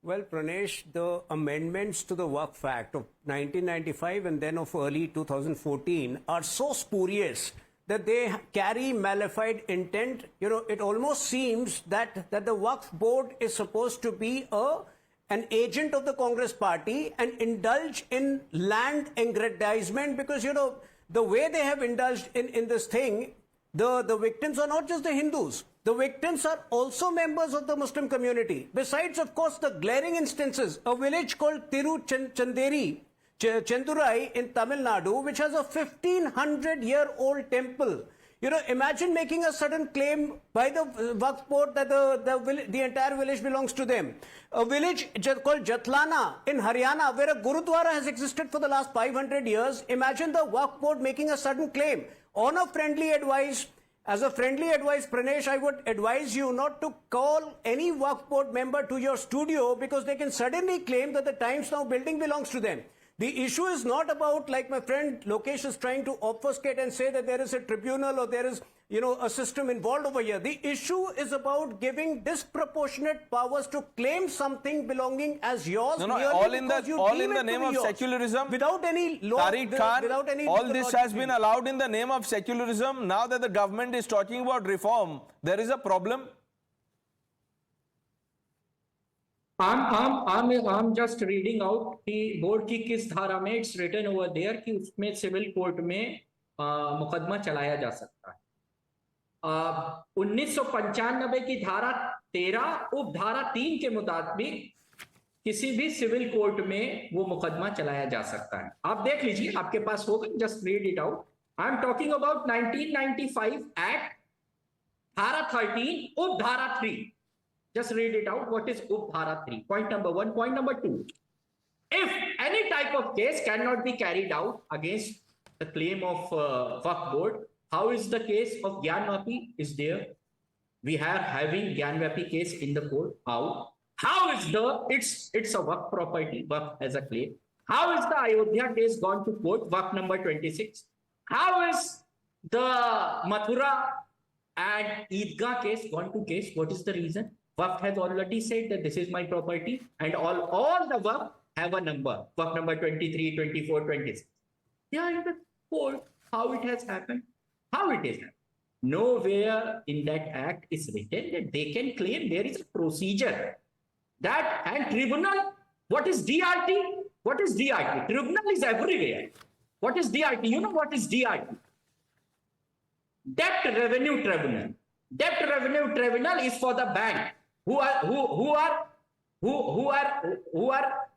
Well, Pranesh, the amendments to the Waqf Act of 1995 and then of early 2014 are so spurious that they carry malified intent. You know, it almost seems that the Waqf board is supposed to be an agent of the Congress party and indulge in land aggrandizement because, you know, the way they have indulged in this thing, the victims are not just the Hindus. The victims are also members of the Muslim community. Besides, of course, the glaring instances, a village called Chandurai in Tamil Nadu, which has a 1500-year-old temple. You know, imagine making a sudden claim by the Waqf board that the entire village belongs to them. A village called Jatlana in Haryana, where a Gurudwara has existed for the last 500 years. Imagine the Waqf board making a sudden claim. On a friendly advice, as a friendly advice, Pranesh, I would advise you not to call any Waqf board member to your studio because they can suddenly claim that the Times Now building belongs to them. The issue is not about, like my friend Lokesh is trying to obfuscate and say that there is a tribunal or there is, you know, a system involved over here. The issue is about giving disproportionate powers to claim something belonging as yours. No, all in the name of secularism. Without any law. Tariq Khan, without any all this has been allowed in the name of secularism. Now that the government is talking about reform, there is a problem. I'm just reading out कि board की किस धारा में it's written over there कि उसमें civil court में मुकदमा चलाया जा सकता है। 1995 की धारा 13 उप धारा 3 के मुताबिक किसी भी सिविल कोर्ट में वो मुकदमा चलाया जा सकता है। आप देख लीजिए, आपके पास होगा, just read it out. I am talking about 1995 act, धारा 13 उप धारा 3। Just read it out. What is Updhara 3? Point number 1. Point number 2. If any type of case cannot be carried out against the claim of Waqf board, how is the case of Gyanvapi is there? We are having Gyanvapi case in the court. How is it's a Waqf property, Waqf as a claim. How is the Ayodhya case gone to court, Waqf number 26? How is the Mathura and Eidgah case gone to case? What is the reason? Waqf has already said that this is my property, and all the Waqf have a number. Waqf number 23, 24, 26. They are in the court. How it has happened? How it is happened? Nowhere in that act is written that they can claim. There is a procedure. That and tribunal. What is DRT? What is DRT? Tribunal is everywhere. What is DRT? You know what is DRT? Debt Revenue Tribunal. Debt Revenue Tribunal is for the bank who are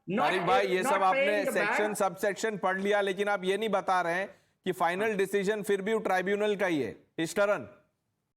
not भाई ये सब आपने section subsection पढ़ लिया, लेकिन आप ये नहीं बता रहे हैं कि फाइनल डिसीजन फिर भी ट्राइब्यूनल का ही है। इश्तरन